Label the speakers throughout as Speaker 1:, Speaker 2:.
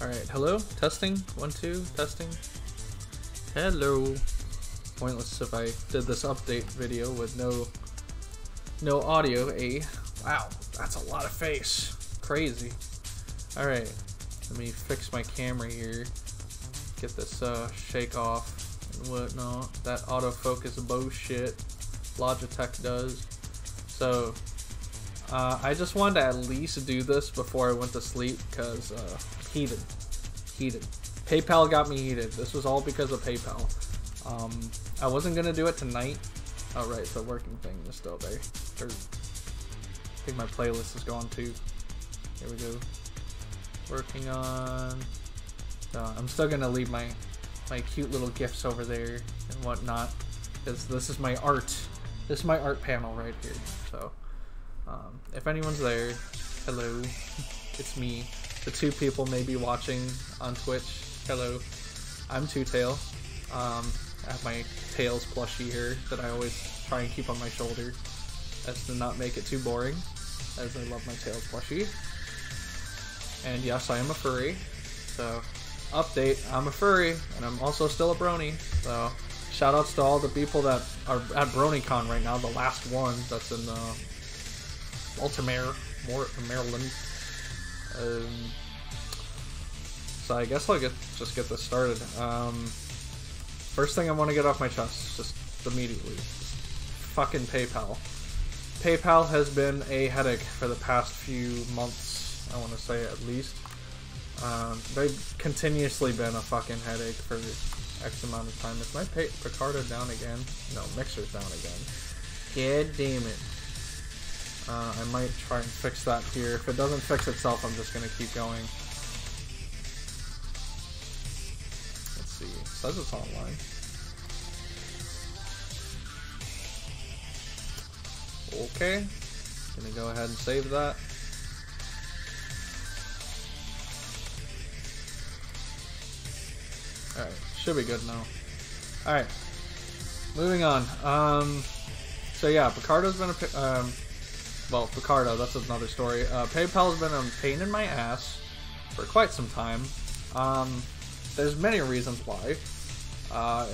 Speaker 1: Alright, hello? Testing? 1, 2, testing. Hello. Pointless if I did this update video with no audio, eh? Wow, that's a lot of face. Crazy. Alright, let me fix my camera here. Get this shake off and whatnot. That autofocus bullshit Logitech does. So, I just wanted to at least do this before I went to sleep because heated. PayPal got me heated. This was all because of PayPal. I wasn't gonna do it tonight. Oh right, the working thing is still there. I think my playlist is gone too. Here we go. Working on. I'm still gonna leave my cute little gifs over there and whatnot, because this is my art. This is my art panel right here. So, if anyone's there, hello, it's me. The 2 people may be watching on Twitch. Hello, I'm Two Tail. I have my Tails plushie here that I always try and keep on my shoulder, as to not make it too boring, as I love my Tails plushie. And yes, I am a furry. So, update, I'm a furry, and I'm also still a brony. So, shoutouts to all the people that are at BronyCon right now, the last one that's in Baltimore, Maryland. So I guess I'll just get this started. First thing I want to get off my chest, just immediately, fucking PayPal. PayPal has been a headache for the past few months, I want to say at least. They've continuously been a fucking headache for X amount of time. Is my Picardo down again? No, Mixer's down again. God damn it. I might try and fix that here. If it doesn't fix itself, I'm just going to keep going. Let's see. It says it's online. Okay. Gonna go ahead and save that. Alright. Should be good now. Alright. Moving on. So yeah, Picardo's been a... well, Picardo, that's another story. PayPal's been a pain in my ass for quite some time. There's many reasons why.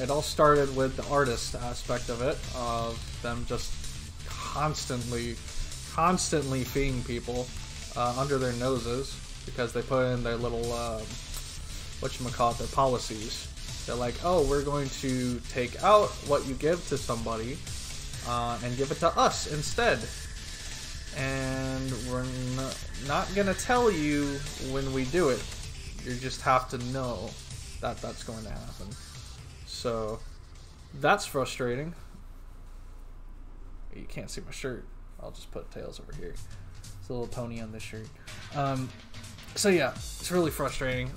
Speaker 1: It all started with the artist aspect of it, of them just constantly feeing people under their noses because they put in their little, whatchamacallit, their policies. They're like, oh, we're going to take out what you give to somebody and give it to us instead. And we're not gonna tell you when we do it. You just have to know that that's going to happen. So that's frustrating. You can't see my shirt. I'll just put Tails over here. It's a little pony on this shirt. So yeah, it's really frustrating.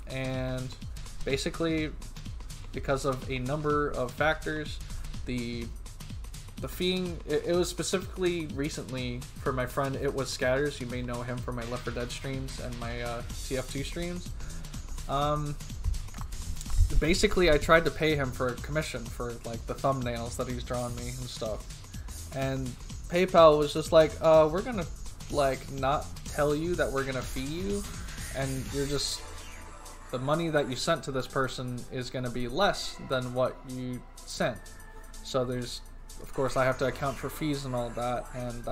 Speaker 1: And basically, because of a number of factors, the feeing, it was specifically recently for my friend, it was Scatters. You may know him from my Left 4 Dead streams and my TF2 streams. Basically, I tried to pay him for a commission for like the thumbnails that he's drawn me and stuff. And PayPal was just like, we're gonna like not tell you that we're gonna fee you, and you're just, the money that you sent to this person is gonna be less than what you sent. So there's, of course, I have to account for fees and all that, and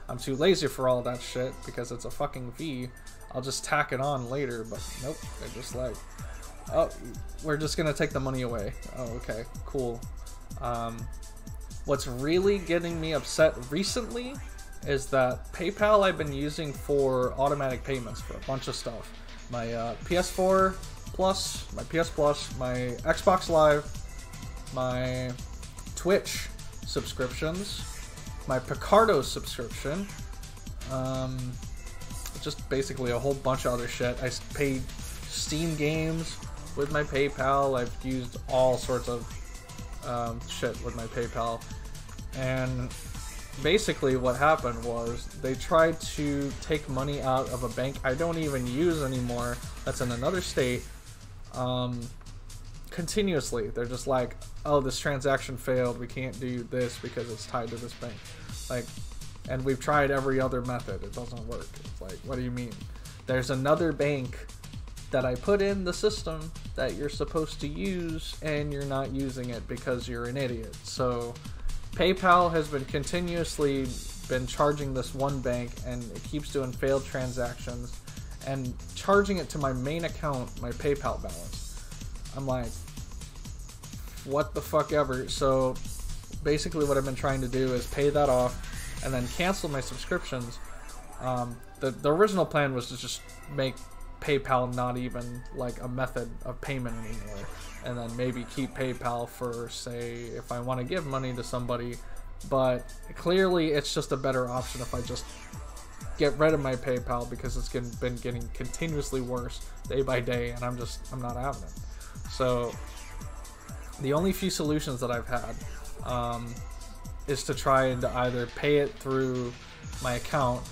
Speaker 1: I'm too lazy for all that shit because it's a fucking fee. I'll just tack it on later, but nope, they're just like, oh, we're just gonna take the money away. Oh, okay, cool. What's really getting me upset recently is that PayPal I've been using for automatic payments for a bunch of stuff. My PS4 Plus, my PS Plus, my Xbox Live, my Twitch subscriptions, my Picardo subscription, just basically a whole bunch of other shit. I paid Steam games with my PayPal. I've used all sorts of shit with my PayPal, and basically what happened was they tried to take money out of a bank I don't even use anymore that's in another state. Continuously, they're just like, oh, this transaction failed, we can't do this because it's tied to this bank. Like, and we've tried every other method, it doesn't work. It's like, what do you mean? There's another bank that I put in the system that you're supposed to use and you're not using it because you're an idiot. So PayPal has been continuously been charging this one bank, and it keeps doing failed transactions and charging it to my main account, my PayPal balance. I'm like, what the fuck ever. So basically what I've been trying to do is pay that off and then cancel my subscriptions. The original plan was to just make PayPal not even like a method of payment anymore, and then maybe keep PayPal for, say, if I want to give money to somebody. But clearly it's just a better option if I just get rid of my PayPal, because it's been getting continuously worse day by day, and I'm not having it. So the only few solutions that I've had is to try and either pay it through my account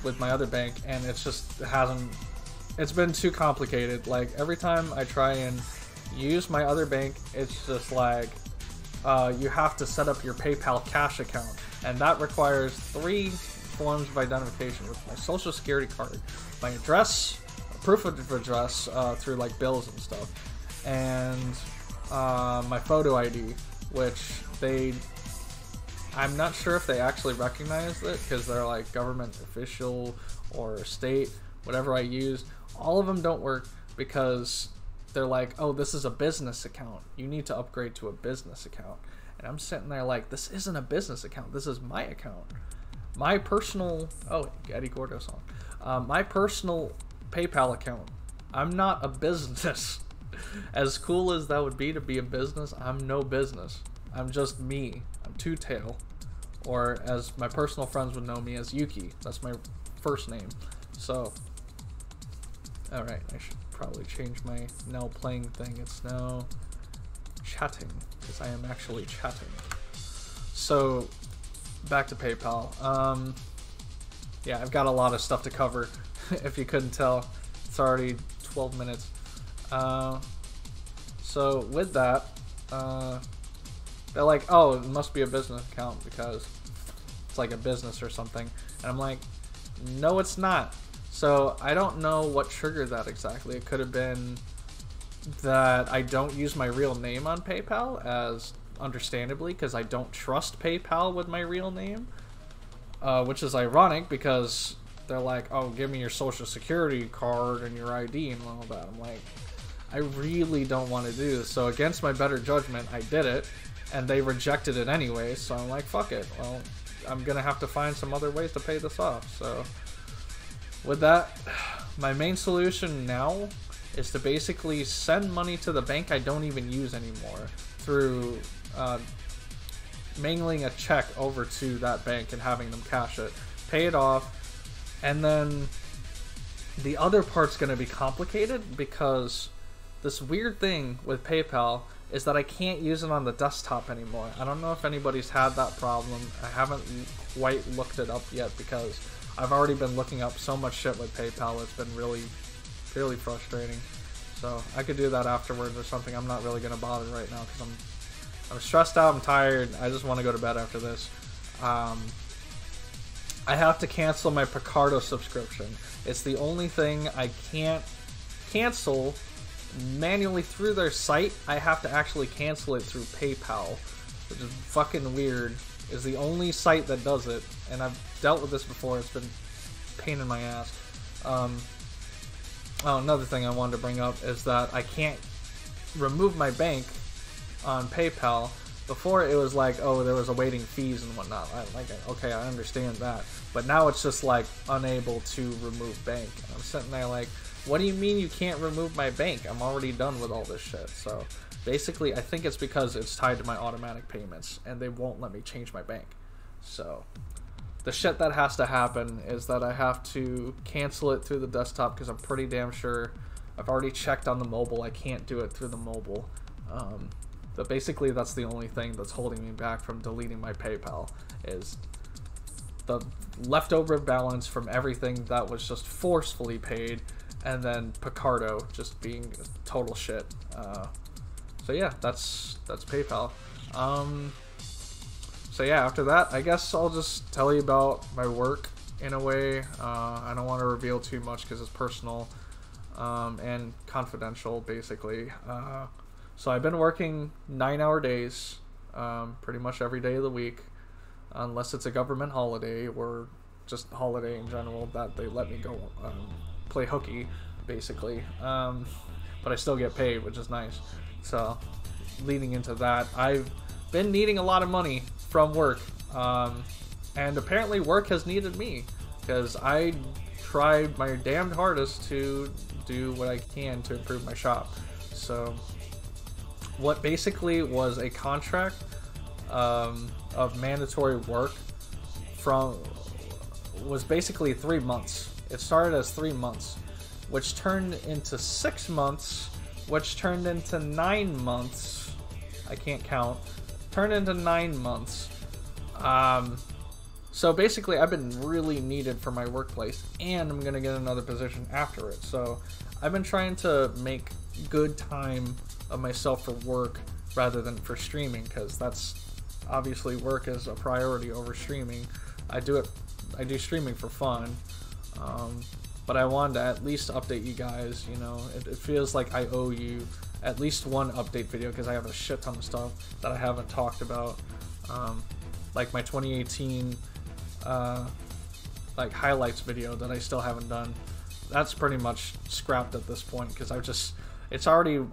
Speaker 1: with my other bank, and it's been too complicated. Like, every time I try and use my other bank, it's just like, you have to set up your PayPal cash account, and that requires 3 forms of identification with my social security card, my address, proof of address through like bills and stuff, and my photo ID, which I'm not sure if they actually recognize it, because they're like government official or state, whatever I use. All of them don't work because they're like, oh, this is a business account. You need to upgrade to a business account. And I'm sitting there like, this isn't a business account. This is my account. My personal, oh, Eddie Gordo song. My personal PayPal account. I'm not a business. As cool as that would be to be a business, I'm no business. I'm just me. I'm Two Tail, or as my personal friends would know me as Yuki. That's my first name. So, alright, I should probably change my now playing thing. It's now chatting, because I am actually chatting. So, back to PayPal. Yeah, I've got a lot of stuff to cover. If you couldn't tell, it's already 12 minutes. So with that, they're like, oh, it must be a business account because it's like a business or something. And I'm like, no, it's not. So I don't know what triggered that exactly. It could have been that I don't use my real name on PayPal, as understandably, because I don't trust PayPal with my real name, which is ironic because they're like, oh, give me your social security card and your ID and all that. I'm like, I really don't want to do this. So against my better judgment, I did it, and they rejected it anyway. So I'm like, fuck it. Well, I'm going to have to find some other ways to pay this off. So with that, my main solution now is to basically send money to the bank I don't even use anymore through mailing a check over to that bank and having them cash it, pay it off, and then the other part's going to be complicated because this weird thing with PayPal is that I can't use it on the desktop anymore. I don't know if anybody's had that problem. I haven't quite looked it up yet because I've already been looking up so much shit with PayPal. It's been really frustrating. So I could do that afterwards or something. I'm not really going to bother right now because I'm stressed out, I'm tired, I just want to go to bed after this. I have to cancel my Picardo subscription. It's the only thing I can't cancel manually through their site. I have to actually cancel it through PayPal, which is fucking weird. It's the only site that does it, and I've dealt with this before. It's been a pain in my ass. Oh, another thing I wanted to bring up is that I can't remove my bank on PayPal. Before it was like, oh, there was awaiting fees and whatnot. Okay, I understand that. But now it's just like unable to remove bank. And I'm sitting there like, what do you mean you can't remove my bank? I'm already done with all this shit. So basically, I think it's because it's tied to my automatic payments and they won't let me change my bank. So the shit that has to happen is that I have to cancel it through the desktop because I'm pretty damn sure I've already checked on the mobile. I can't do it through the mobile. But basically, that's the only thing that's holding me back from deleting my PayPal is the leftover balance from everything that was just forcefully paid, and then Picardo just being total shit. So yeah, that's PayPal. So yeah, after that, I guess I'll just tell you about my work in a way. I don't want to reveal too much because it's personal. and confidential, basically. So I've been working 9-hour days pretty much every day of the week, unless it's a government holiday or just holiday in general that they let me go play hooky, basically. But I still get paid, which is nice. So leading into that, I've been needing a lot of money from work, and apparently work has needed me, because I tried my damned hardest to do what I can to improve my shop. So what basically was a contract of mandatory work was basically 3 months. It started as 3 months, which turned into 6 months, which turned into 9 months. I can't count. Turned into 9 months. So basically, I've been really needed for my workplace, and I'm gonna get another position after it. So I've been trying to make good time of myself for work rather than for streaming, because that's obviously work is a priority over streaming. I do streaming for fun, but I wanted to at least update you guys. You know, it feels like I owe you at least one update video, because I have a shit ton of stuff that I haven't talked about, like my 2018 like highlights video that I still haven't done. That's pretty much scrapped at this point, because it's already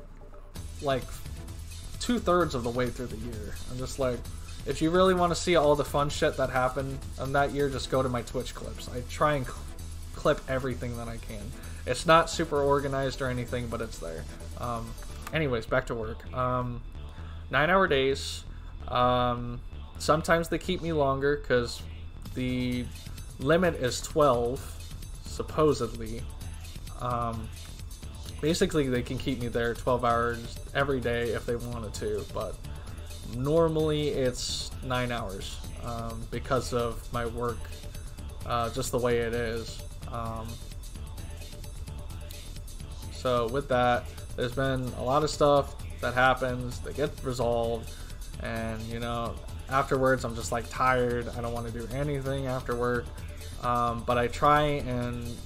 Speaker 1: like 2/3 of the way through the year. I'm just like, if you really want to see all the fun shit that happened in that year, just go to my Twitch clips. I try and clip everything that I can. It's not super organized or anything, but it's there. Anyways, back to work. 9-hour days. Sometimes they keep me longer, because the limit is 12, supposedly. Basically, they can keep me there 12 hours every day if they wanted to, but normally it's 9 hours because of my work, just the way it is. So with that, there's been a lot of stuff that happens that get resolved, and you know, afterwards I'm just like tired. I don't want to do anything after work, but I try and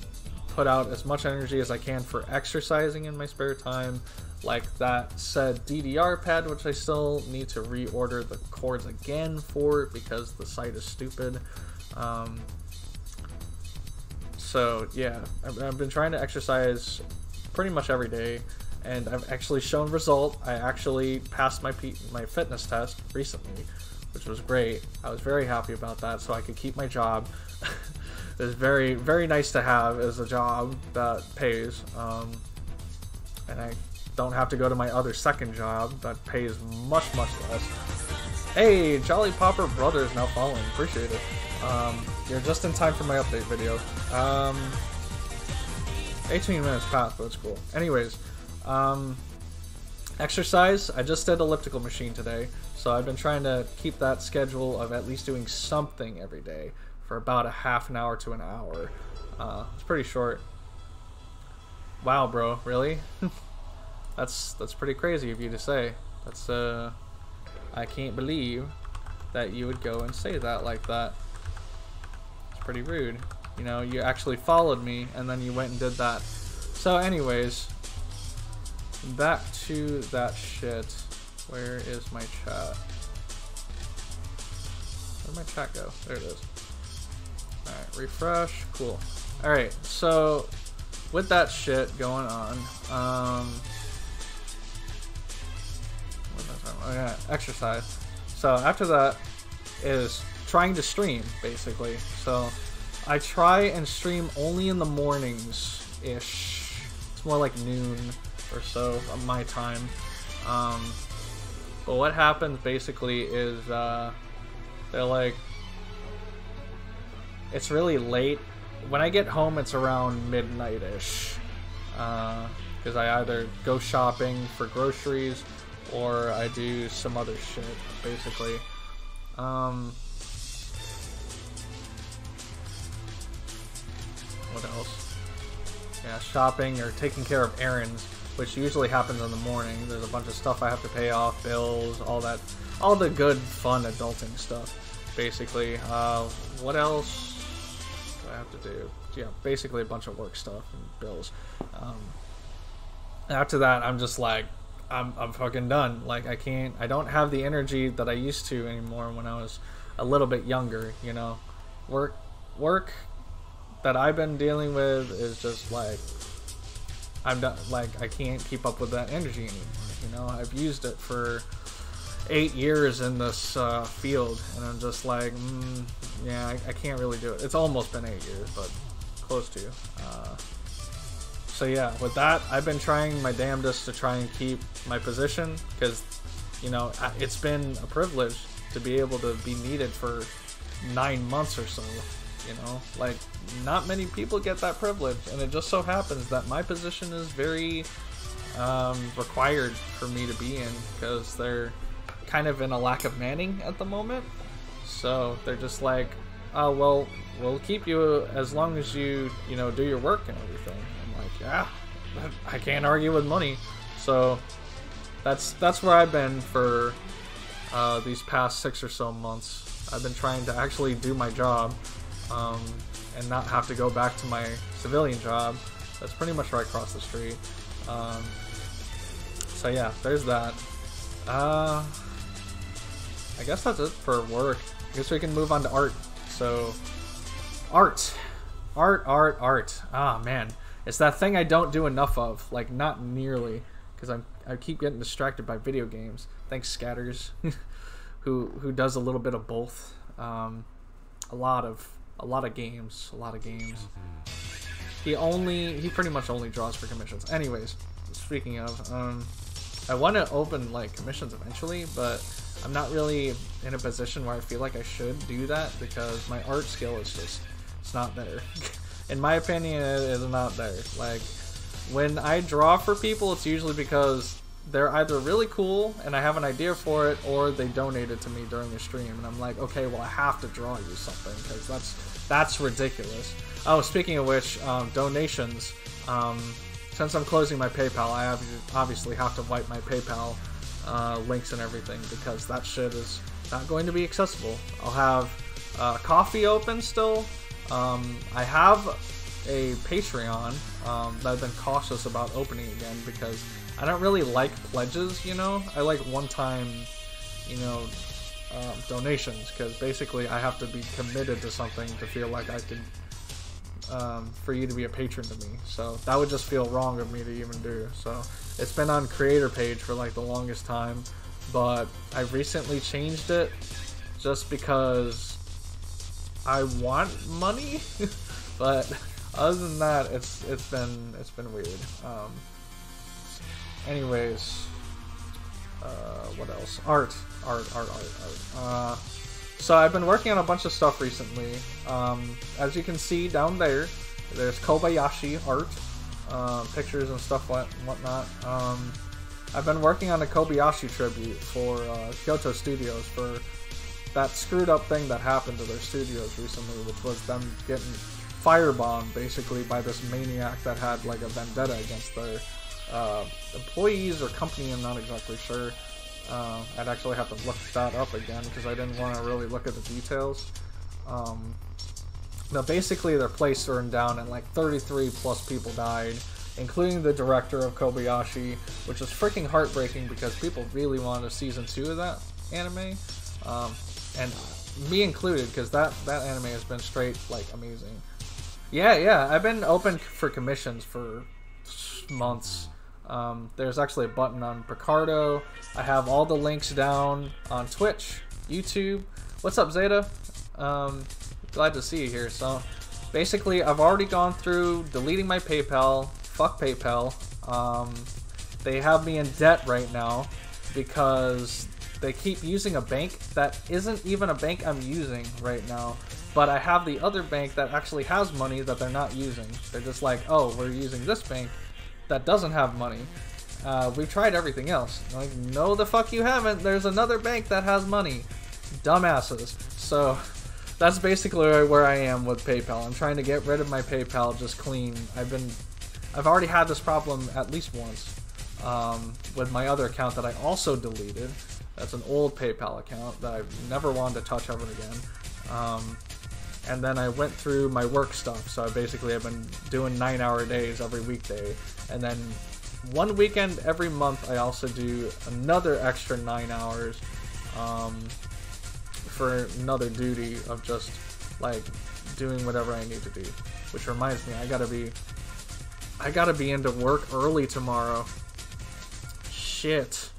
Speaker 1: put out as much energy as I can for exercising in my spare time, like that said DDR pad, which I still need to reorder the cords again for, because the site is stupid. So yeah, I've been trying to exercise pretty much every day, and I've actually shown result. I actually passed my fitness test recently, which was great. I was very happy about that, so I could keep my job. It was very, very nice to have as a job that pays, and I don't have to go to my other second job that pays much, much less. Hey, Jolly Popper Brother is now following. Appreciate it. You're just in time for my update video. 18 minutes passed, but it's cool. Anyways, exercise. I just did elliptical machine today, so I've been trying to keep that schedule of at least doing something every day for about a half an hour to an hour. It's pretty short. Wow, bro, really? That's pretty crazy of you to say. That's I can't believe that you would go and say that like that. It's pretty rude. You know, you actually followed me and then you went and did that. So anyways, back to that shit. Where is my chat? Where'd my chat go? There it is. Alright, refresh. Cool. Alright, so with that shit going on, oh yeah, exercise. So after that is trying to stream, basically. So I try and stream only in the mornings-ish. It's more like noon or so of my time. But what happens basically is they're like, it's really late. When I get home, it's around midnight-ish. Because I either go shopping for groceries or I do some other shit, basically. What else? Yeah, shopping or taking care of errands, which usually happens in the morning. There's a bunch of stuff I have to pay off, bills, all that, all the good, fun adulting stuff, basically. What else do I have to do? Yeah, basically a bunch of work stuff and bills. After that, I'm just like, I'm fucking done. Like, I don't have the energy that I used to anymore when I was a little bit younger, you know. Work that I've been dealing with is just like, I'm done. Like, I can't keep up with that energy anymore, you know. I've used it for 8 years in this field, and I'm just like, yeah, I can't really do it. It's almost been 8 years, but close to. So yeah, with that, I've been trying my damnedest to try and keep my position, because, you know, it's been a privilege to be able to be needed for 9 months or so, you know? Like, not many people get that privilege, and it just so happens that my position is very required for me to be in, because they're kind of in a lack of manning at the moment. So they're just like, oh, well, we'll keep you as long as you know, do your work and everything. I'm like, yeah, I can't argue with money. So that's where I've been for these past 6 or so months. I've been trying to actually do my job and not have to go back to my civilian job. That's pretty much right across the street. So yeah, there's that. I guess that's it for work. I guess we can move on to art. So, art. Ah, man. It's that thing I don't do enough of. Like, not nearly. Because I keep getting distracted by video games. Thanks, Scatters. who does a little bit of both. A lot of games. He pretty much only draws for commissions. Anyways, speaking of, I want to open, like, commissions eventually, but I'm not really in a position where I feel like I should do that, because my art skill is just, it's not there. In my opinion, it is not there. Like, when I draw for people, it's usually because they're either really cool and I have an idea for it, or they donated to me during a stream, and I'm like, okay, well, I have to draw you something, because that's ridiculous. Oh, speaking of which, donations, since I'm closing my PayPal, I obviously have to wipe my PayPal links and everything, because that shit is not going to be accessible. I'll have coffee open still. I have a Patreon that I've been cautious about opening again, because I don't really like pledges, you know? I like one-time, you know, donations, because basically I have to be committed to something to feel like I could, for you to be a patron to me. So that would just feel wrong of me to even do. So it's been on creator page for like the longest time, but I recently changed it just because I want money. But other than that, it's been weird. Anyways, what else? Art. So I've been working on a bunch of stuff recently. As you can see down there, there's Kobayashi art, pictures and stuff whatnot. I've been working on a Kobayashi tribute for Kyoto Studios for that screwed up thing that happened to their studios recently, which was them getting firebombed basically by this maniac that had like a vendetta against their employees or company. I'm not exactly sure. I'd actually have to look that up again, because I didn't want to really look at the details. But basically their place burned down and like 33 plus people died, including the director of Kobayashi, which was freaking heartbreaking because people really wanted a season 2 of that anime. And me included, because that anime has been straight like amazing. Yeah, I've been open for commissions for months. There's actually a button on Picardo. I have all the links down on Twitch, YouTube. What's up, Zeta? Glad to see you here. So basically I've already gone through deleting my PayPal. Fuck PayPal. They have me in debt right now because they keep using a bank that isn't even a bank I'm using right now. But I have the other bank that actually has money that they're not using. They're just like, oh, we're using this bank that doesn't have money. We've tried everything else. I'm like, no, the fuck you haven't. There's another bank that has money. Dumbasses. So that's basically where I am with PayPal. I'm trying to get rid of my PayPal just clean. I've already had this problem at least once with my other account that I also deleted. That's an old PayPal account that I've never wanted to touch ever again. And then I went through my work stuff. So I've been doing 9-hour days every weekday. And then one weekend every month I also do another extra 9 hours for another duty of just like doing whatever I need to do. Which reminds me, I gotta be into work early tomorrow. Shit.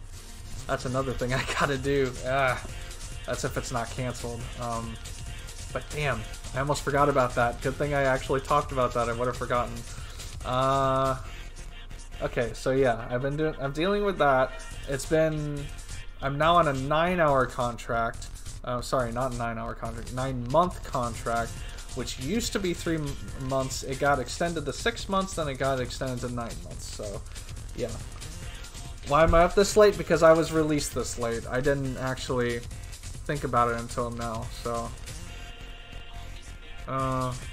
Speaker 1: That's another thing I gotta do. That's if it's not canceled. But damn, I almost forgot about that. Good thing I actually talked about that. I would have forgotten. Okay, so yeah, I'm dealing with that. I'm now on a 9-hour contract. Sorry, not a 9-hour contract, 9-month contract, which used to be 3 months. It got extended to 6 months, then it got extended to 9 months. So, yeah. Why am I up this late? Because I was released this late. I didn't actually think about it until now, so.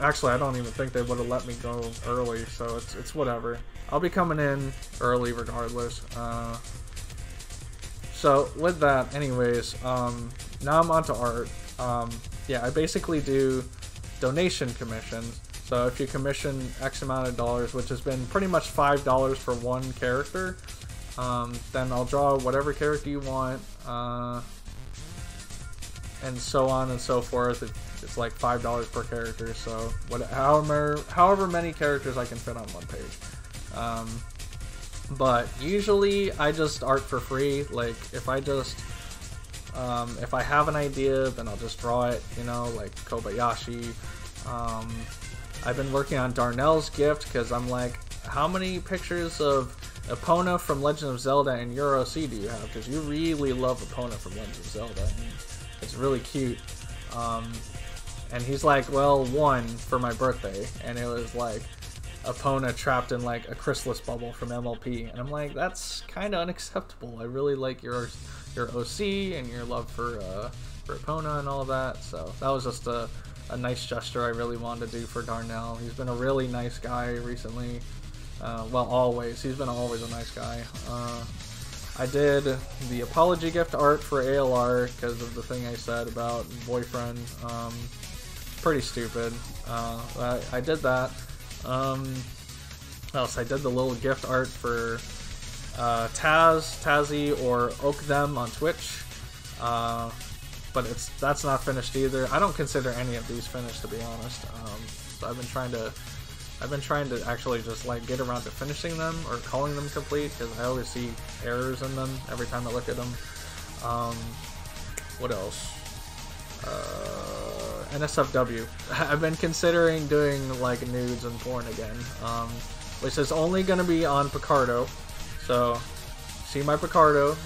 Speaker 1: Actually, I don't even think they would have let me go early, so it's whatever. I'll be coming in early regardless. So with that, anyways, now I'm onto art. Yeah, I basically do donation commissions. So if you commission X amount of dollars, which has been pretty much $5 for one character, then I'll draw whatever character you want, and so on and so forth. It's like $5 per character, so however many characters I can fit on one page. But usually I just art for free. Like if I have an idea, then I'll just draw it, you know, like Kobayashi. I've been working on Darnell's gift because I'm like, how many pictures of Epona from Legend of Zelda and your OC do you have? Because you really love Epona from Legend of Zelda, and it's really cute. And he's like, well, 1 for my birthday, and it was like Epona trapped in like a chrysalis bubble from MLP, and I'm like, that's kind of unacceptable. I really like your OC and your love for Epona and all of that, so that was just a nice gesture I really wanted to do for Darnell. He's been a really nice guy recently. Well, always. He's been always a nice guy. I did the apology gift art for ALR because of the thing I said about boyfriend. Pretty stupid. I did that. Else, I did the little gift art for Tazzy, or Oak Them on Twitch. But that's not finished either. I don't consider any of these finished, to be honest. So I've been trying to actually just like get around to finishing them or calling them complete, because I always see errors in them every time I look at them. What else? NSFW. I've been considering doing like nudes and porn again, which is only going to be on Picardo. So see my Picardo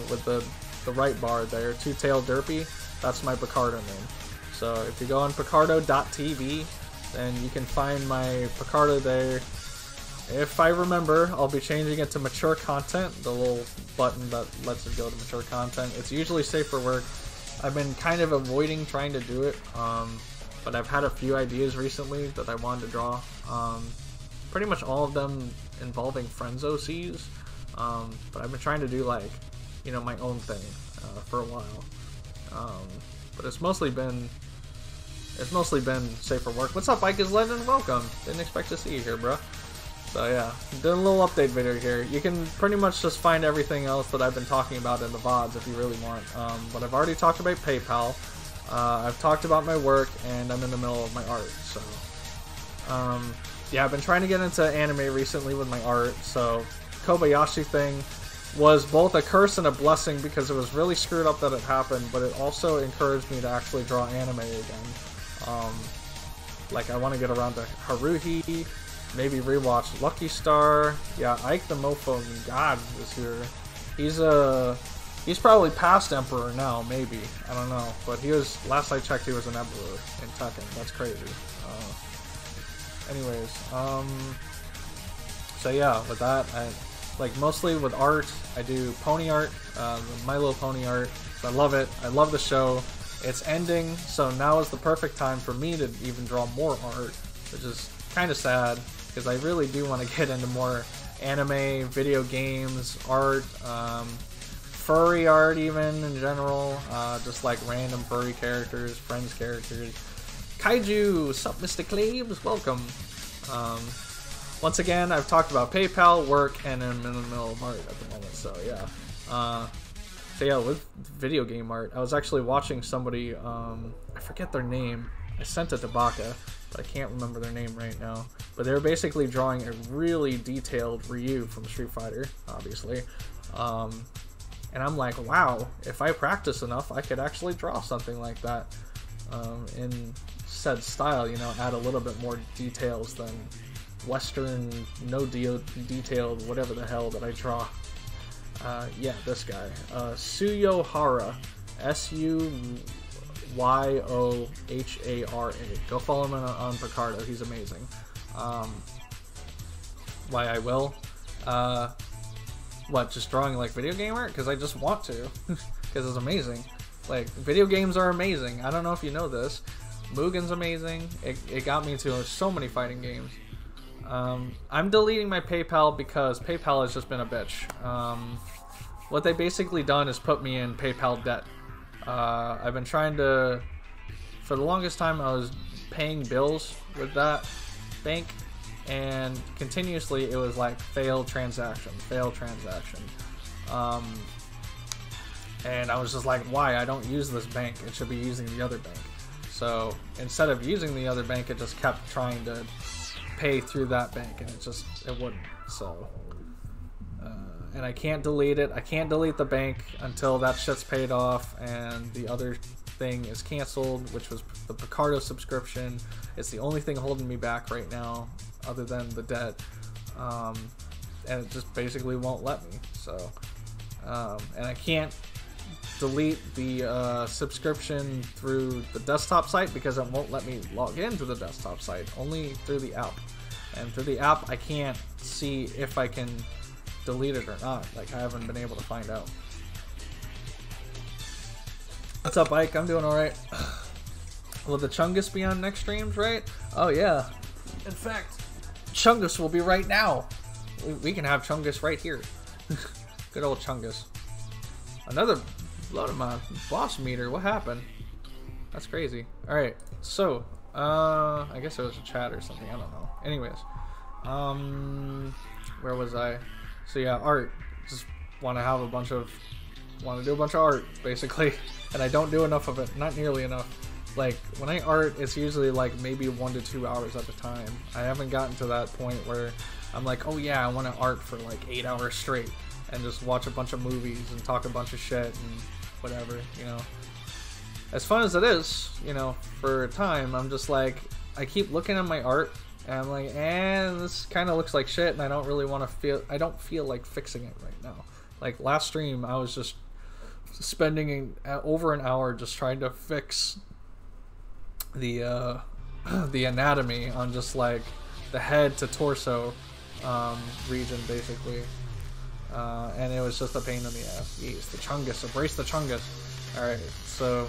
Speaker 1: with the right bar there, Two-Tailed Derpy. That's my Picardo name. So if you go on picardo.tv, then you can find my Picardo there. If I remember, I'll be changing it to mature content, the little button that lets it go to mature content. It's usually safe for work. I've been kind of avoiding trying to do it, but I've had a few ideas recently that I wanted to draw. Pretty much all of them involving friends OCs, but I've been trying to do like, you know, my own thing for a while. But it's mostly been safe for work. What's up, Ike is Legend? Welcome. Didn't expect to see you here, bro. So yeah, doing a little update video here. You can pretty much just find everything else that I've been talking about in the VODs if you really want. But I've already talked about PayPal. I've talked about my work, and I'm in the middle of my art. So yeah, I've been trying to get into anime recently with my art. So Kobayashi thing was both a curse and a blessing, because it was really screwed up that it happened, but it also encouraged me to actually draw anime again. Like I want to get around to Haruhi. Maybe rewatch Lucky Star. Yeah, Ike the Mofo God is here. He's probably past Emperor now, maybe. I don't know. But he was, last I checked, he was an Emperor in Tekken. That's crazy. Anyways, so yeah, with that, like mostly with art, I do pony art, My Little Pony art. I love it. I love the show. It's ending, so now is the perfect time for me to even draw more art, which is kind of sad, because I really do want to get into more anime, video games, art, furry art even in general, just like random furry characters, friends characters. Kaiju, sup Mr. Claves, welcome. once again, I've talked about PayPal, work, and I'm in the middle of art at the moment. So yeah. So yeah, with video game art, I was actually watching somebody. I forget their name. I sent it to Baka, but I can't remember their name right now. But they were basically drawing a really detailed Ryu from Street Fighter, obviously. And I'm like, wow, if I practice enough, I could actually draw something like that in said style, you know, add a little bit more details than Western, no detailed, whatever the hell that I draw. Yeah, this guy. Suyohara. Suyohara. Go follow him on Picardo, he's amazing. Why I will? What, just drawing like video game art? Because I just want to. Because it's amazing. Like, video games are amazing. I don't know if you know this. Mugen's amazing. It got me into so many fighting games. I'm deleting my PayPal because PayPal has just been a bitch. What they basically done is put me in PayPal debt. I've been trying to... For the longest time, I was paying bills with that bank. And continuously it was like failed transaction. And I was just like, why? I don't use this bank. It should be using the other bank. So instead of using the other bank, it just kept trying to pay through that bank, and it wouldn't. So and I can't delete it. I can't delete the bank until that shit's paid off and the other thing is canceled, which was the Picardo subscription. It's the only thing holding me back right now, other than the debt, and it just basically won't let me. So, and I can't delete the subscription through the desktop site because it won't let me log into the desktop site, only through the app. And through the app, I can't see if I can delete it or not. Like, I haven't been able to find out. What's up, Ike? I'm doing alright. Will the Chungus be on next streams, right? Oh, yeah. In fact, Chungus will be right now. We can have Chungus right here. Good old Chungus. Another load of my boss meter. What happened? That's crazy. Alright, so, I guess it was a chat or something. I don't know. Anyways, where was I? So yeah, art. Just want to do a bunch of art, basically. And I don't do enough of it. Not nearly enough. Like, when I art, it's usually like maybe 1 to 2 hours at a time. I haven't gotten to that point where I'm like, oh yeah, I want to art for like 8 hours straight and just watch a bunch of movies and talk a bunch of shit and whatever, you know. As fun as it is, you know, for a time, I'm just like, I keep looking at my art and I'm like, this kind of looks like shit, and I don't really want to I don't feel like fixing it right now. Like, last stream, I was just spending over an hour just trying to fix the anatomy on just like the head to torso region, basically, and it was just a pain in the ass. Jeez, the Chungus, embrace the Chungus. Alright, so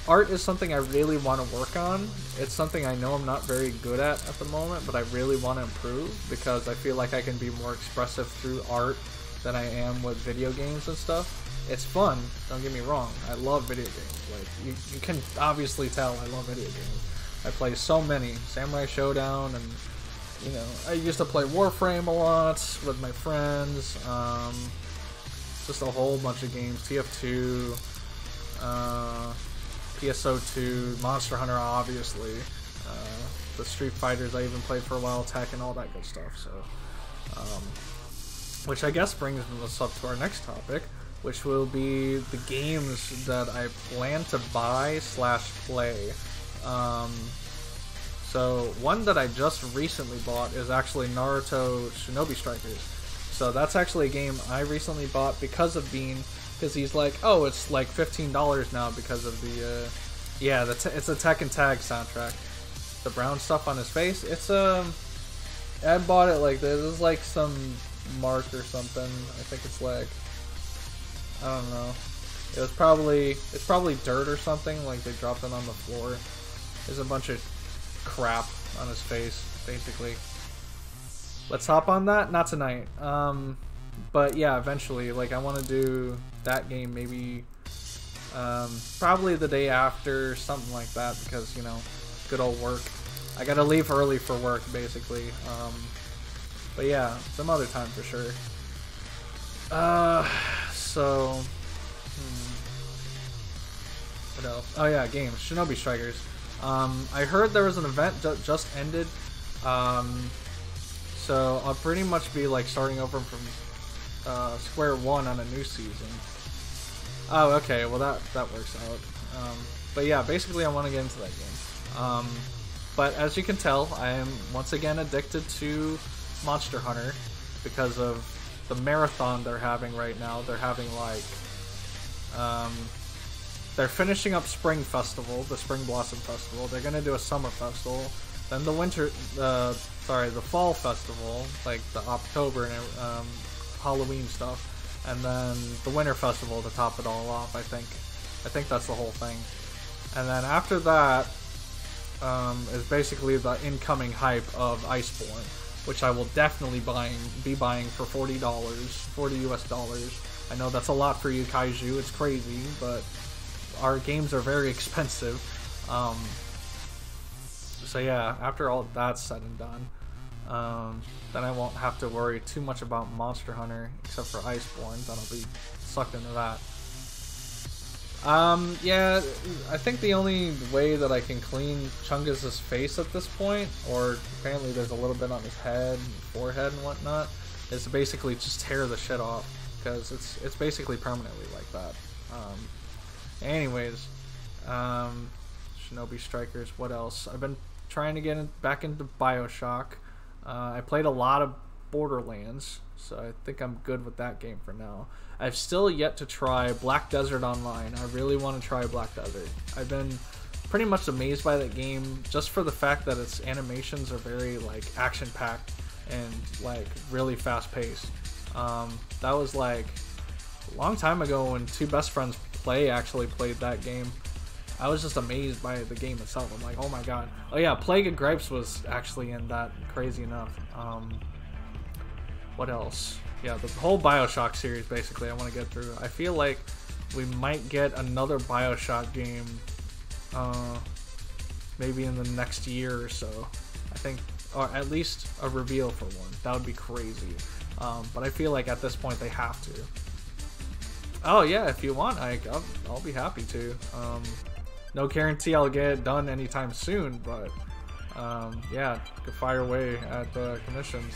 Speaker 1: art is something I really want to work on. It's something I know I'm not very good at the moment, but I really want to improve because I feel like I can be more expressive through art than I am with video games and stuff. It's fun, don't get me wrong. I love video games. Like, you can obviously tell I love video games. I play so many. Samurai Showdown, and, you know, I used to play Warframe a lot with my friends. Just a whole bunch of games. TF2, PSO2, Monster Hunter, obviously. The Street Fighters I even played for a while, Tekken, all that good stuff. So, which I guess brings us up to our next topic, which will be the games that I plan to buy / play. So one that I just recently bought is actually Naruto Shinobi Strikers. So that's actually a game I recently bought because of Bean, because he's like, oh, it's like $15 now because of the, yeah, it's a Tekken Tag soundtrack. The brown stuff on his face, it's, I bought it like this. This is like some mark or something. I think it's like, I don't know. It's probably dirt or something, like they dropped it on the floor. There's a bunch of crap on his face, basically. Let's hop on that? Not tonight. But yeah, eventually, like, I want to do that game maybe, probably the day after, something like that, because, you know, good old work. I gotta leave early for work, basically. But yeah, some other time for sure. So... What else? Oh yeah, games. Shinobi Strikers. I heard there was an event just ended. So I'll pretty much be like starting over from square one on a new season. Oh, okay. Well, that works out. But yeah, basically I want to get into that game. But as you can tell, I am once again addicted to Monster Hunter because of the marathon they're having right now. They're having like, they're finishing up Spring Festival, the Spring Blossom Festival. They're gonna do a Summer Festival, then the the Fall Festival, like the October and Halloween stuff, and then the Winter Festival to top it all off. I think that's the whole thing. And then after that is basically the incoming hype of Iceborne, which I will definitely be buying for $40, $40 US. I know that's a lot for you, Kaiju. It's crazy, but our games are very expensive. So yeah, after all that's said and done, then I won't have to worry too much about Monster Hunter, except for Iceborne. Then I'll be sucked into that. Yeah, I think the only way that I can clean Chungus' face at this point, or apparently there's a little bit on his head, and forehead and whatnot, is to basically just tear the shit off, because it's basically permanently like that. Anyways, Shinobi Strikers, what else? I've been trying to get back into BioShock. I played a lot of Borderlands, so I think I'm good with that game for now. I've still yet to try Black Desert Online. I really want to try Black Desert. I've been pretty much amazed by that game just for the fact that its animations are very like action-packed and like really fast-paced. That was like a long time ago when two best friends actually played that game. I was just amazed by the game itself. I'm like, oh my god. Oh yeah, Plague of Gripes was actually in that, crazy enough. What else? Yeah, the whole BioShock series basically I want to get through. I feel like we might get another BioShock game maybe in the next year or so. I think, or at least a reveal for one. That would be crazy. But I feel like at this point they have to. Oh yeah, if you want, I'll be happy to. No guarantee I'll get it done anytime soon, but yeah, fire away at the commissions.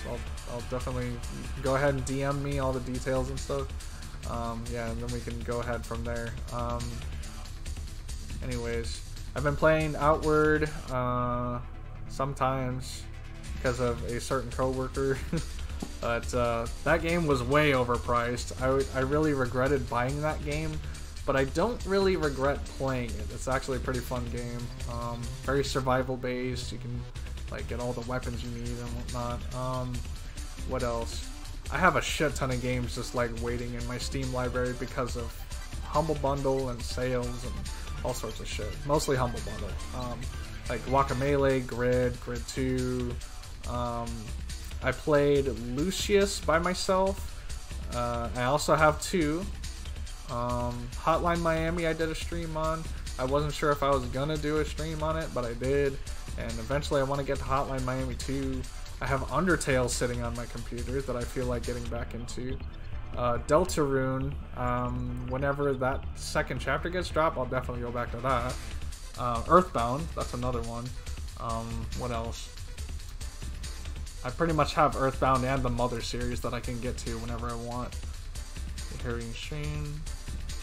Speaker 1: I'll definitely go ahead and DM me all the details and stuff. Yeah, and then we can go ahead from there. Anyways, I've been playing Outward sometimes because of a certain coworker. But that game was way overpriced. I really regretted buying that game, but I don't really regret playing it. It's actually a pretty fun game. Very survival based. You can like get all the weapons you need and whatnot. What else? I have a shit ton of games just like waiting in my Steam library because of Humble Bundle and sales and all sorts of shit. Mostly Humble Bundle. Like Guacamelee, Grid 2. I played Lucius by myself. I also have 2. Hotline Miami I did a stream on. I wasn't sure if I was gonna do a stream on it, but I did. And eventually I want to get to Hotline Miami 2. I have Undertale sitting on my computer that I feel like getting back into. Deltarune, whenever that second chapter gets dropped, I'll definitely go back to that. Earthbound, that's another one. What else? I pretty much have Earthbound and the Mother series that I can get to whenever I want. Hearing stream.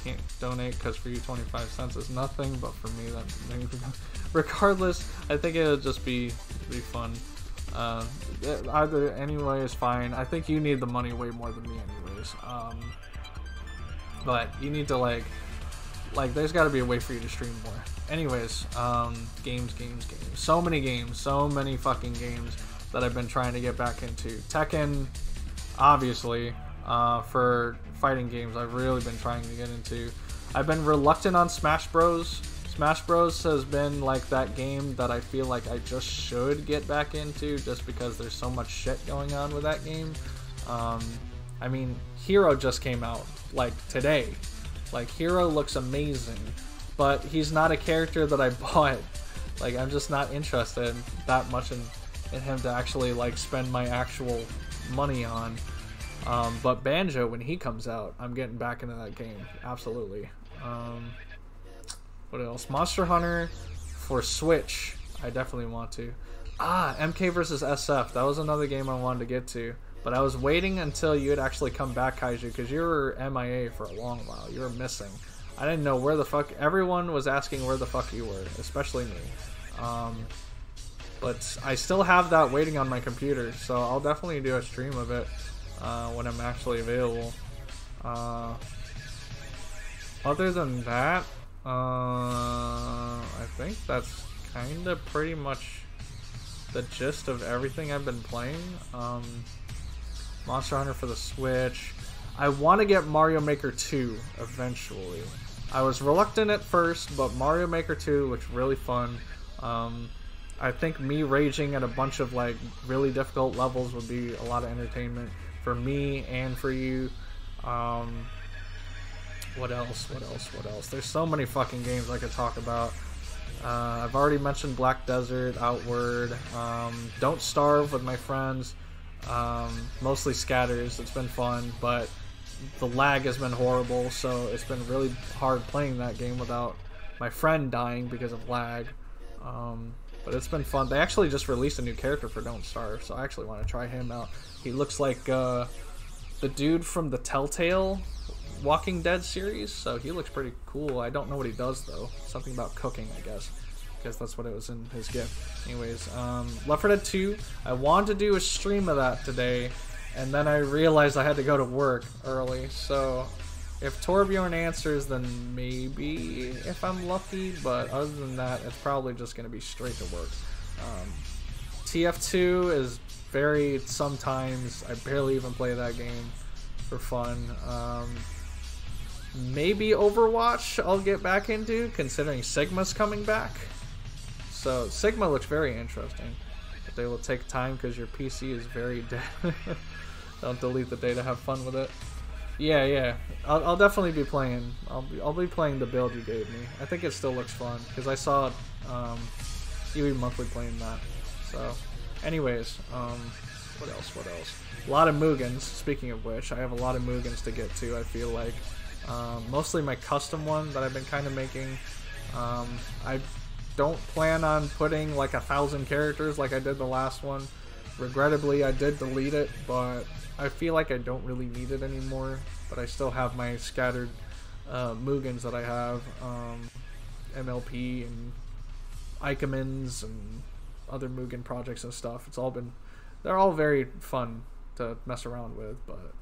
Speaker 1: Can't donate because for you 25 cents is nothing, but for me that regardless, I think it'll just be fun. Either anyway is fine. I think you need the money way more than me anyways. But you need to like there's got to be a way for you to stream more. Anyways, games. So many games, so many fucking games that I've been trying to get back into. Tekken, obviously, for fighting games, I've really been trying to get into. I've been reluctant on Smash Bros. Smash Bros has been like that game that I feel like I just should get back into just because there's so much shit going on with that game. I mean, Hero just came out, like, today. Like, Hero looks amazing, but he's not a character that I bought Like, I'm just not interested that much in him to actually, like, spend my actual money on. But Banjo, when he comes out, I'm getting back into that game. Absolutely. What else? Monster Hunter for Switch. I definitely want to. MK vs. SF. That was another game I wanted to get to. But I was waiting until you had actually come back, Kaiju, because you were MIA for a long while. You were missing. I didn't know where the fuck... Everyone was asking where the fuck you were, especially me. But I still have that waiting on my computer, so I'll definitely do a stream of it when I'm actually available. Other than that, I think that's kind of pretty much the gist of everything I've been playing. Monster Hunter for the Switch. I want to get Mario Maker 2 eventually. I was reluctant at first, but Mario Maker 2 looks really fun. I think me raging at a bunch of like really difficult levels would be a lot of entertainment for me and for you. What else? There's so many fucking games I could talk about. I've already mentioned Black Desert, Outward, Don't Starve with my friends, mostly Scatters. It's been fun, but the lag has been horrible, so it's been really hard playing that game without my friend dying because of lag. But it's been fun. They actually just released a new character for Don't Starve, so I actually want to try him out. He looks like the dude from the Telltale Walking Dead series, so he looks pretty cool. I don't know what he does though. Something about cooking, I guess, because that's what it was in his gift. Anyways, Left 4 Dead 2. I wanted to do a stream of that today, and then I realized I had to go to work early. So if Torbjorn answers, then maybe if I'm lucky. But other than that, it's probably just going to be straight to work. TF2 is very sometimes. I barely even play that game for fun. Maybe Overwatch I'll get back into, considering Sigma's coming back. So Sigma looks very interesting. But they will take time because your PC is very dead. Don't delete the data, have fun with it. Yeah. I'll definitely be playing. I'll be playing the build you gave me. I think it still looks fun because I saw Kiwi Monthly playing that. So, anyways, what else? A lot of Mugans. Speaking of which, I have a lot of Mugans to get to. I feel like mostly my custom one that I've been kind of making. I don't plan on putting like 1,000 characters like I did the last one. Regrettably, I did delete it, but I feel like I don't really need it anymore. But I still have my scattered Mugans that I have, MLP and Icomans and other Mugen projects and stuff. They're all very fun to mess around with, but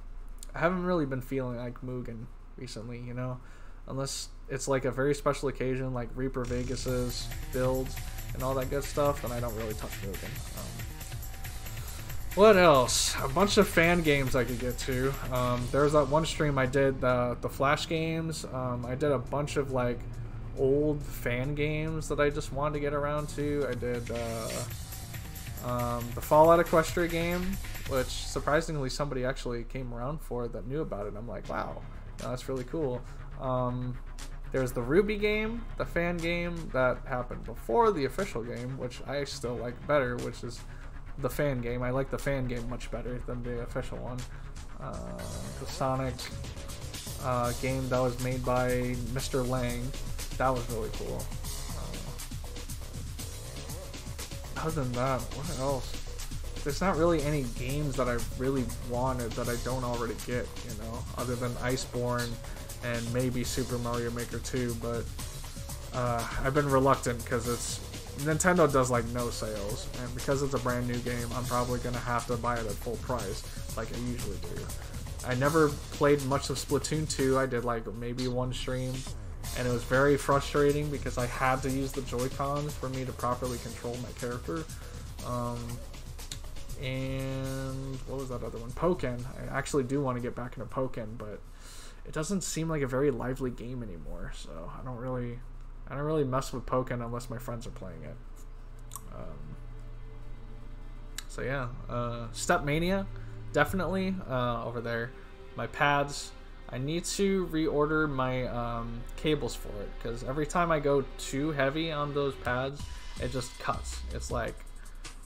Speaker 1: I haven't really been feeling like Mugen recently, you know, unless it's like a very special occasion like Reaper Vegas's builds and all that good stuff, then I don't really touch Mugen. What else? A bunch of fan games I could get to. There was that one stream I did, the Flash games. I did a bunch of like old fan games that I just wanted to get around to. I did the Fallout Equestria game, which surprisingly somebody actually came around for that knew about it. I'm like, wow, that's really cool. There's the Ruby game, the fan game that happened before the official game, which I still like better, which is the fan game. I like the fan game much better than the official one. The Sonic game that was made by Mr. Lang, that was really cool. Other than that, what else? There's not really any games that I really wanted that I don't already get, you know, other than Iceborne and maybe Super Mario Maker 2, but I've been reluctant because Nintendo does like no sales, and because it's a brand new game, I'm probably gonna have to buy it at full price like I usually do. I never played much of Splatoon 2. I did like maybe one stream, and it was very frustrating because I had to use the Joy-Cons for me to properly control my character. And what was that other one? Pokken. I actually do want to get back into Pokken, but it doesn't seem like a very lively game anymore, so I don't really mess with Pokken unless my friends are playing it. So yeah, Stepmania, definitely over there. My pads, I need to reorder my cables for it, because every time I go too heavy on those pads, it just cuts. It's like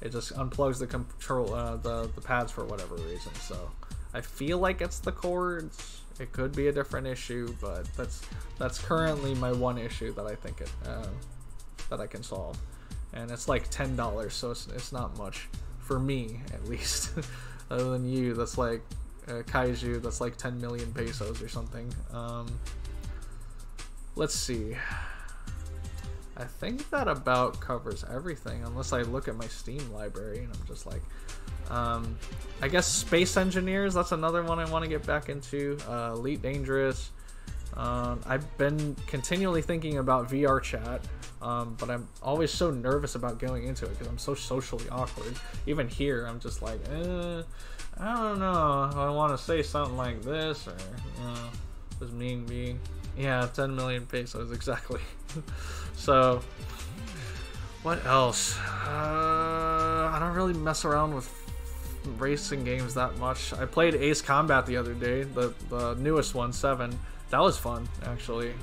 Speaker 1: it just unplugs the control the pads for whatever reason. So I feel like it's the cords. It could be a different issue, but that's currently my one issue that I think that I can solve, and it's like $10, so it's not much for me at least. Other than you, that's like Kaiju, that's like 10 million pesos or something. Let's see. I think that about covers everything, unless I look at my Steam library and I'm just like, I guess Space Engineers, that's another one I want to get back into. Elite Dangerous. I've been continually thinking about VR chat, but I'm always so nervous about going into it because I'm so socially awkward. Even here, I'm just like, I don't know if I want to say something like this, or, just me. Yeah, 10 million pesos, exactly. So, what else? I don't really mess around with racing games that much. I played Ace Combat the other day, the newest one, 7. That was fun, actually.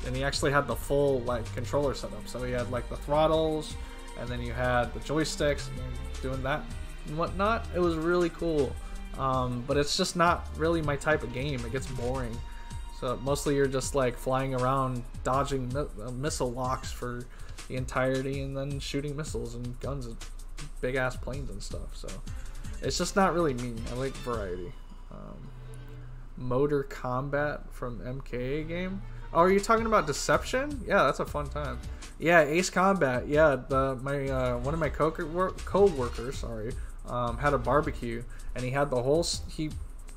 Speaker 1: And he actually had the full like controller setup. So he had like the throttles, and then you had the joysticks, and you're doing that and whatnot. It was really cool. But it's just not really my type of game. It gets boring. So mostly you're just like flying around, dodging missile locks for the entirety, and then shooting missiles and guns at big ass planes and stuff. So it's just not really me. I like variety. Motor Combat from MKA game. Oh, are you talking about Deception? Yeah, that's a fun time. Yeah, Ace Combat. Yeah, one of my co-workers, sorry, had a barbecue, and he had the whole. He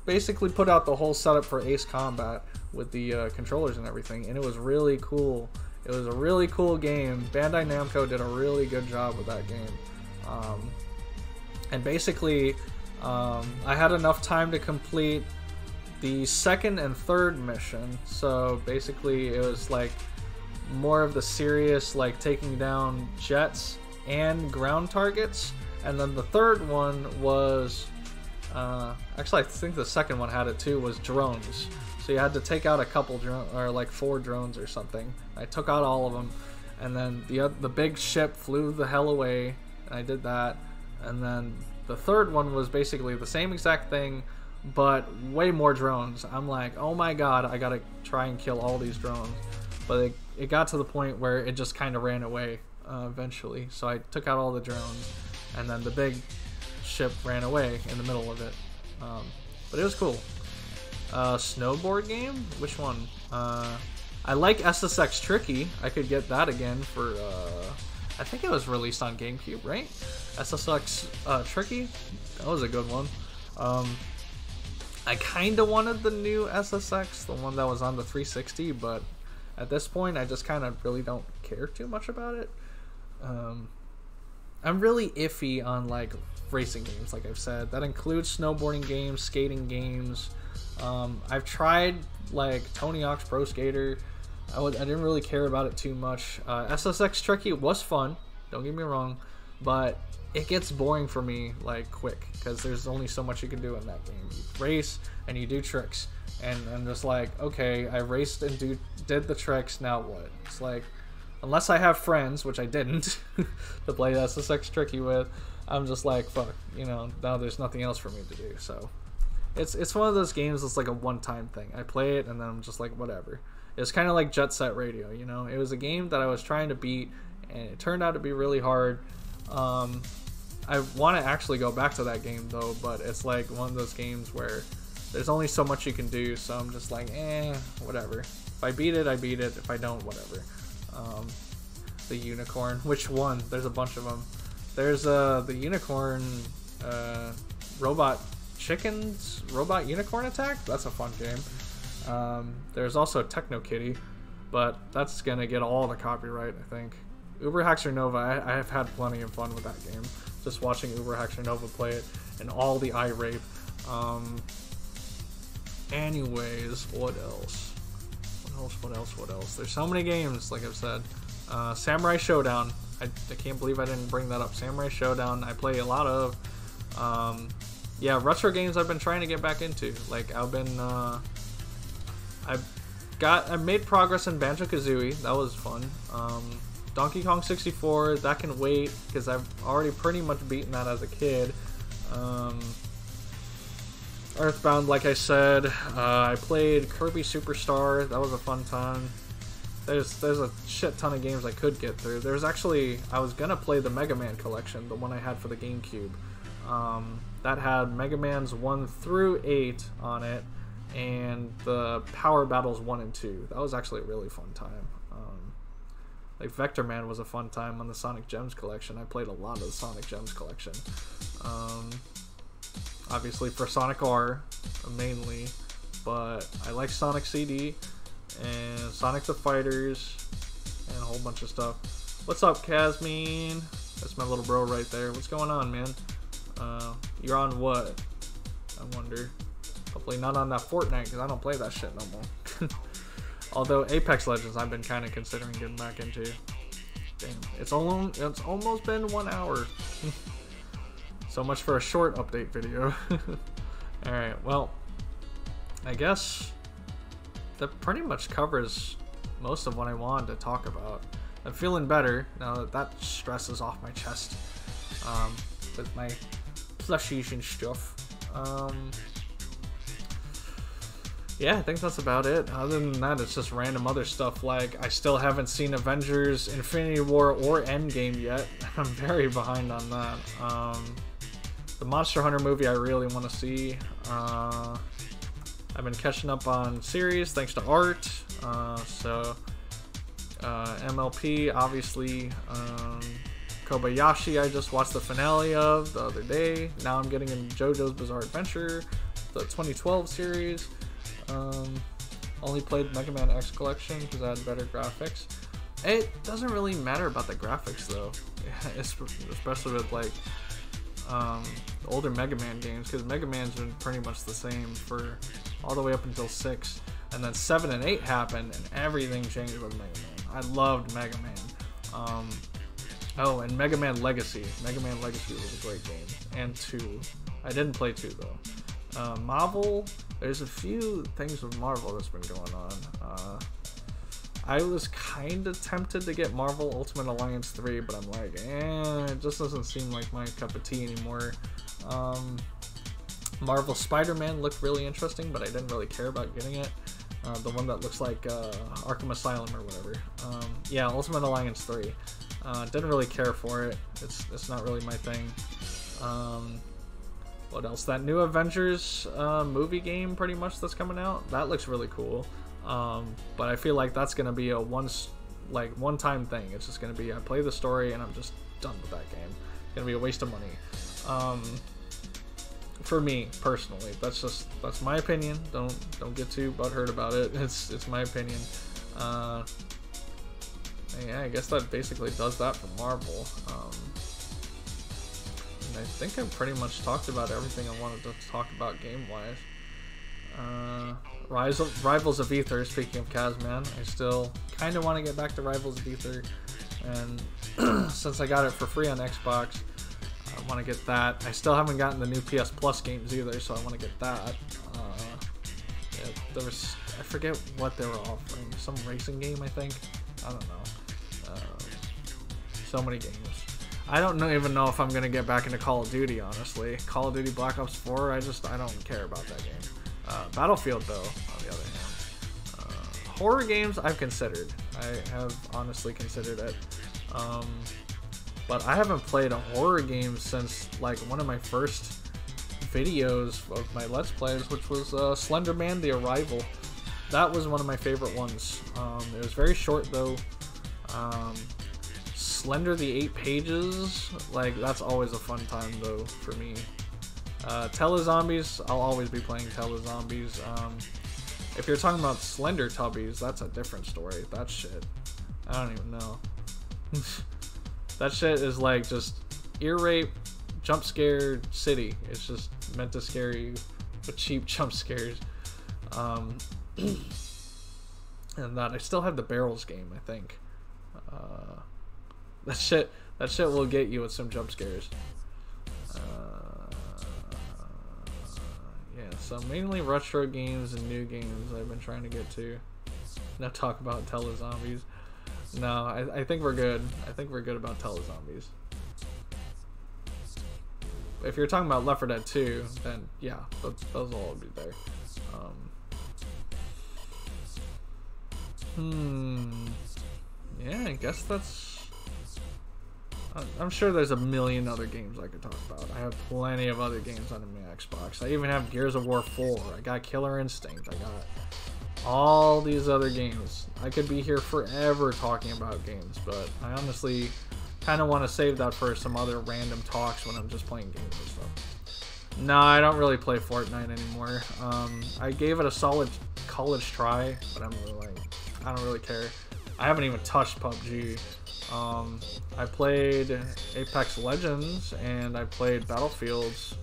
Speaker 1: basically put out the whole setup for Ace Combat with the controllers and everything, and it was really cool. It was a really cool game. Bandai Namco did a really good job with that game. And basically, I had enough time to complete the second and third mission. So basically, it was like more of the serious, like taking down jets and ground targets. And then the third one was, actually I think the second one had it too, was drones. So you had to take out a couple drones, or like 4 drones or something. I took out all of them, and then the big ship flew the hell away, and I did that. And then the third one was basically the same exact thing, but way more drones. I'm like, oh my god, I gotta try and kill all these drones. But it got to the point where it just kind of ran away eventually. So I took out all the drones, and then the big ship ran away in the middle of it. But it was cool. Snowboard game? Which one? I like SSX Tricky. I could get that again for, I think it was released on GameCube, right? SSX Tricky? That was a good one. I kind of wanted the new SSX, the one that was on the 360, but at this point I just kind of really don't care too much about it. I'm really iffy on like racing games, like I've said. That includes snowboarding games, skating games. I've tried like Tony Hawk's Pro Skater. I didn't really care about it too much. SSX Tricky was fun, don't get me wrong, but it gets boring for me like quick, because there's only so much you can do in that game. You race and you do tricks, and I'm just like, okay, I raced and did the tricks, now what? It's like, unless I have friends, which I didn't, to play SSX Tricky with, I'm just like, fuck, you know, now there's nothing else for me to do. So it's one of those games that's like a one-time thing. I play it and then I'm just like, whatever. It's kind of like Jet Set Radio, you know? It was a game that I was trying to beat, and it turned out to be really hard. I want to actually go back to that game though, but it's like one of those games where there's only so much you can do, so I'm just like, whatever. If I beat it, I beat it. If I don't, whatever. The unicorn. Which one? There's a bunch of them. There's the unicorn robot unicorn attack. That's a fun game. There's also Techno Kitty, but that's gonna get all the copyright, I think. Uber Haxer Nova, I have had plenty of fun with that game. Just watching Uber Haxer Nova play it and all the eye rape. Anyways, what else? What else? There's so many games, like I've said. Samurai Showdown. I can't believe I didn't bring that up. Samurai Showdown, I play a lot of. Yeah, retro games I've been trying to get back into. Like, I've been, I made progress in Banjo-Kazooie. That was fun. Donkey Kong 64, that can wait because I've already pretty much beaten that as a kid. Earthbound, like I said, I played Kirby Superstar. That was a fun time. There's a shit ton of games I could get through. There's actually, I was gonna play the Mega Man collection, the one I had for the GameCube. That had Mega Man's 1 through 8 on it, and the Power Battles 1 and 2. That was actually a really fun time. Like Vector Man was a fun time on the Sonic Gems collection. I played a lot of the Sonic Gems collection. Obviously for Sonic R mainly, but I like Sonic CD and Sonic the Fighters and a whole bunch of stuff. What's up, Casmine? That's my little bro right there. What's going on, man? You're on what? I wonder. Hopefully not on that Fortnite, because I don't play that shit no more. Although Apex Legends I've been kind of considering getting back into. Damn, it's almost been 1 hour. So much for a short update video. Alright, well, I guess that pretty much covers most of what I wanted to talk about. I'm feeling better now that that stress is off my chest. With my plushies and stuff. Yeah, I think that's about it. Other than that, it's just random other stuff. Like, I still haven't seen Avengers, Infinity War, or Endgame yet. I'm very behind on that. The Monster Hunter movie I really want to see. I've been catching up on series thanks to Art. MLP, obviously. Kobayashi, I just watched the finale of the other day. Now I'm getting into JoJo's Bizarre Adventure, the 2012 series. Only played Mega Man X Collection because I had better graphics. It doesn't really matter about the graphics though, especially with like older Mega Man games, because Mega Man's been pretty much the same for all the way up until 6, and then 7 and 8 happened and everything changed with Mega Man. I loved Mega Man. Oh, and Mega Man Legacy. Mega Man Legacy was a great game. And 2. I didn't play 2 though. Marvel, there's a few things with Marvel that's been going on. I was kind of tempted to get Marvel Ultimate Alliance 3, but I'm like, it just doesn't seem like my cup of tea anymore. Marvel Spider-Man looked really interesting, but I didn't really care about getting it. The one that looks like Arkham Asylum or whatever. Yeah, Ultimate Alliance 3. Didn't really care for it. It's not really my thing. What else? That new Avengers movie game pretty much that's coming out. That looks really cool. But I feel like that's gonna be a one-time thing. It's just gonna be I play the story and I'm just done with that game. It's gonna be a waste of money. For me personally, that's my opinion. Don't get too butthurt about it. It's my opinion. Yeah, I guess that basically does that for Marvel. And I think I pretty much talked about everything I wanted to talk about game-wise. Rivals of Aether, speaking of Kazman, I still kind of want to get back to Rivals of Aether, and since I got it for free on Xbox, I want to get that. I still haven't gotten the new PS Plus games either, so I want to get that. Yeah, there was, I forget what they were offering, some racing game I think, I don't know. So many games. I don't even know if I'm gonna get back into Call of Duty, honestly. Call of Duty Black Ops 4, I don't care about that game. Battlefield though, on the other hand. Horror games I've considered. I have honestly considered it. But I haven't played a horror game since like one of my first videos of my Let's Plays, which was Slender Man: The Arrival. That was one of my favorite ones. It was very short though. Slender the 8 Pages, like that's always a fun time though for me. Telezombies, I'll always be playing Telezombies. If you're talking about Slender Tubbies, that's a different story. That shit, I don't even know. That shit is like just ear rape, jump scare city. It's just meant to scare you with cheap jump scares. And that I still have the Barrels game, I think. That shit will get you with some jump scares. Yeah, so mainly retro games and new games I've been trying to get to. Now talk about Telezombies. No, I think we're good. I think we're good about Telezombies. If you're talking about Left 4 Dead 2, then yeah, those will all be there. Yeah, I guess that's... I'm sure there's a million other games I could talk about. I have plenty of other games on my Xbox. I even have Gears of War 4. I got Killer Instinct. I got all these other games. I could be here forever talking about games, but I honestly kind of want to save that for some other random talks when I'm just playing games and stuff. No, I don't really play Fortnite anymore. I gave it a solid college try, but I don't really care. I haven't even touched PUBG. I played Apex Legends and I played Battlefields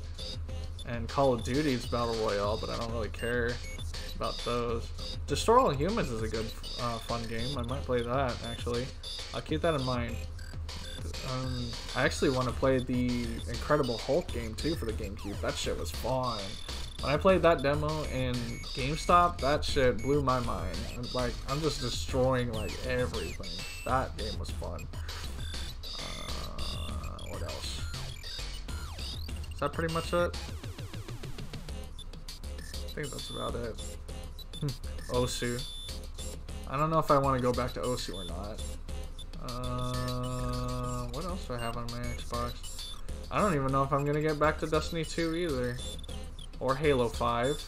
Speaker 1: and Call of Duty's Battle Royale, but I don't really care about those. Destroy All Humans is a good, fun game. I might play that, actually. I'll keep that in mind. I actually want to play the Incredible Hulk game, too, for the GameCube. That shit was fun. When I played that demo in GameStop, that shit blew my mind. I'm just destroying, like, everything. That game was fun. What else? Is that pretty much it? I think that's about it. Osu. I don't know if I want to go back to Osu or not. What else do I have on my Xbox? I don't even know if I'm gonna get back to Destiny 2 either. Or Halo 5.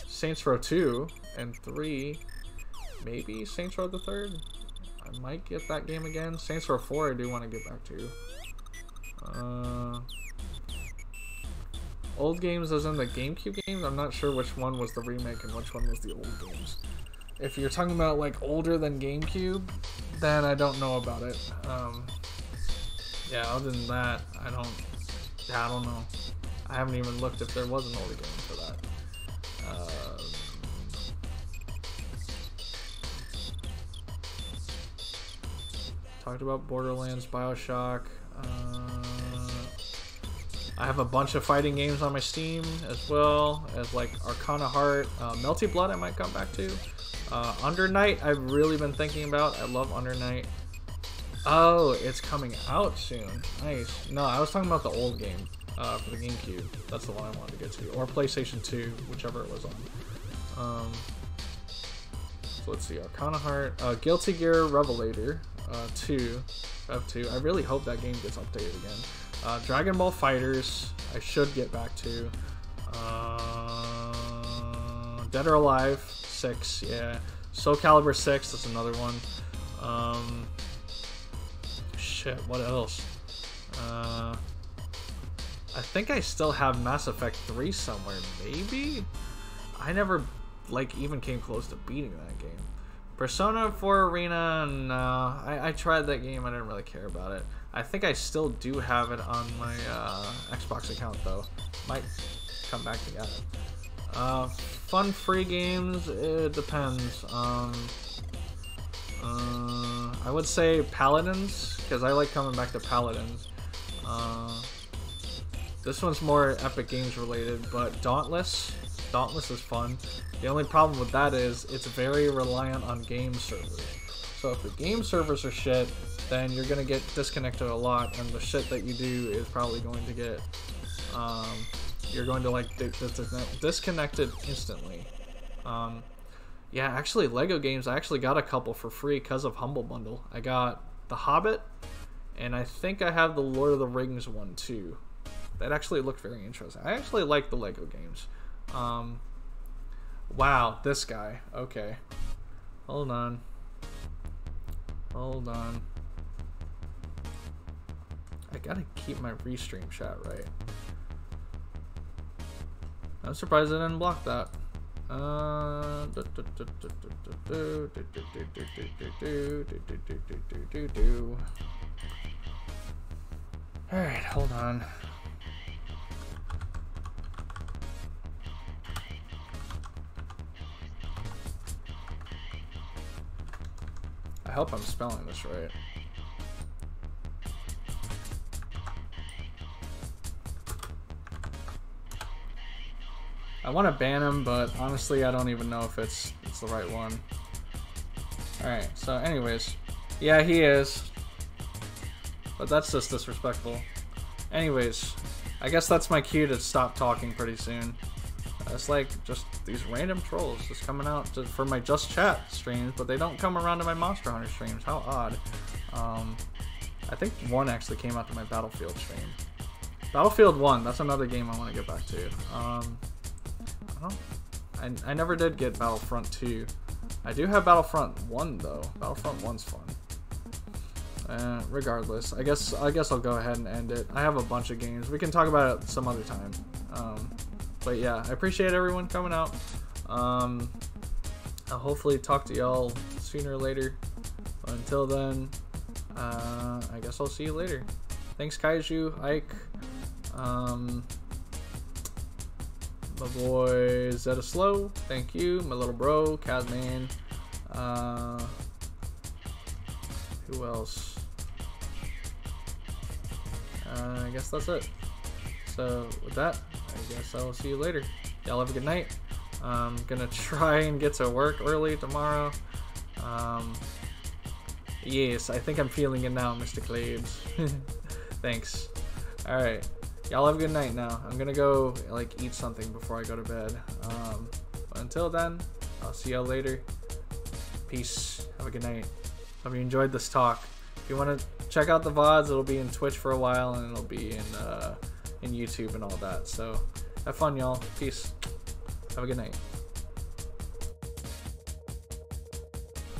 Speaker 1: Saints Row 2 and 3. Maybe Saints Row the 3rd. I might get that game again. Saints Row 4 I do want to get back to. Old games as in the GameCube games, I'm not sure which one was the remake and which one was the old games. If you're talking about like older than GameCube, then I don't know about it. Yeah, other than that, I don't know. I haven't even looked if there was an older game for that. Talked about Borderlands, BioShock. I have a bunch of fighting games on my Steam as well as like Arcana Heart, Melty Blood I might come back to. Under Night I've really been thinking about. I love Under Night. Oh, it's coming out soon. Nice. No, I was talking about the old game for the GameCube. That's the one I wanted to get to. Or PlayStation 2, whichever it was on. So let's see. Arcana Heart. Guilty Gear Revelator 2. Rev 2. I really hope that game gets updated again. Dragon Ball Fighters. I should get back to. Dead or Alive 6. Yeah. Soul Calibur 6. That's another one. Shit, what else? I think I still have Mass Effect 3 somewhere, maybe? I never, like, even came close to beating that game. Persona 4 Arena, no. I tried that game, I didn't really care about it. I think I still do have it on my Xbox account, though. Might come back to get it. Fun free games, it depends. I would say Paladins, because I like coming back to Paladins. This one's more Epic Games related, but Dauntless is fun. The only problem with that is it's very reliant on game servers. So if the game servers are shit, then you're going to get disconnected a lot, and the shit that you do is probably going to get, you're going to like disconnected instantly. Yeah, actually, Lego games, I actually got a couple for free because of Humble Bundle. I got The Hobbit, and I think I have the Lord of the Rings one too. That actually looked very interesting. I actually like the Lego games. Wow, this guy. Okay. Hold on. I gotta keep my restream chat right. I'm surprised I didn't block that. Alright, hold on. I hope I'm spelling this right. I want to ban him, but honestly, I don't even know if it's the right one. Alright, so anyways. Yeah, he is. But that's just disrespectful. Anyways, I guess that's my cue to stop talking pretty soon. It's like just these random trolls just coming out for my Just Chat streams, but they don't come around to my Monster Hunter streams. How odd. I think one actually came out to my Battlefield stream. Battlefield 1, that's another game I want to get back to. I never did get Battlefront 2. I do have Battlefront 1 though. Battlefront 1's fun. Regardless, I guess I'll go ahead and end it. I have a bunch of games. We can talk about it some other time. But yeah, I appreciate everyone coming out. I'll hopefully talk to y'all sooner or later. But until then, I guess I'll see you later. Thanks, Kaiju, Ike, my boy Zeta Slow, thank you, my little bro, Kazman, who else? I guess that's it. So with that, I guess I will see you later. Y'all have a good night. I'm gonna try and get to work early tomorrow. Yes, I think I'm feeling it now, Mr. Claves. Thanks. Alright. Y'all have a good night now. I'm gonna go like eat something before I go to bed. But until then, I'll see y'all later. Peace. Have a good night. Hope you enjoyed this talk. If you want to check out the VODs, it'll be in Twitch for a while and it'll be in YouTube and all that. So have fun, y'all. Peace. Have a good night.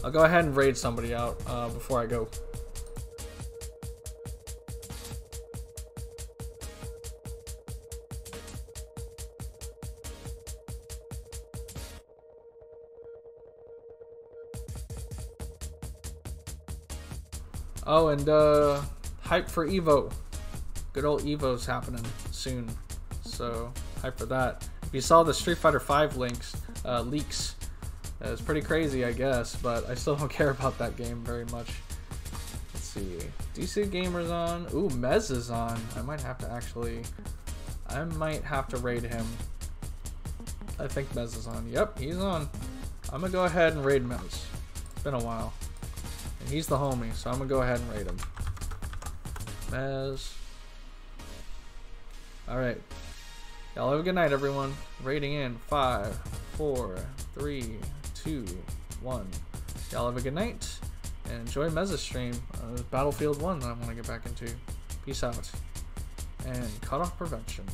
Speaker 1: I'll go ahead and raid somebody out before I go. Oh, and hype for Evo. Good old Evo's happening soon, so hype for that. If you saw the Street Fighter V leaks, it's pretty crazy, I guess, but I still don't care about that game very much. Let's see, DC Gamer's on. Ooh, Mez is on. I might have to raid him. I think Mez is on. Yep, he's on. I'm gonna go ahead and raid Mez. It's been a while. And he's the homie, so I'm gonna go ahead and raid him. Mez. Alright. Y'all have a good night, everyone. Rating in 5, 4, 3, 2, 1. Y'all have a good night. And enjoy Mez's stream. Battlefield 1 that I want to get back into. Peace out. And cut off prevention.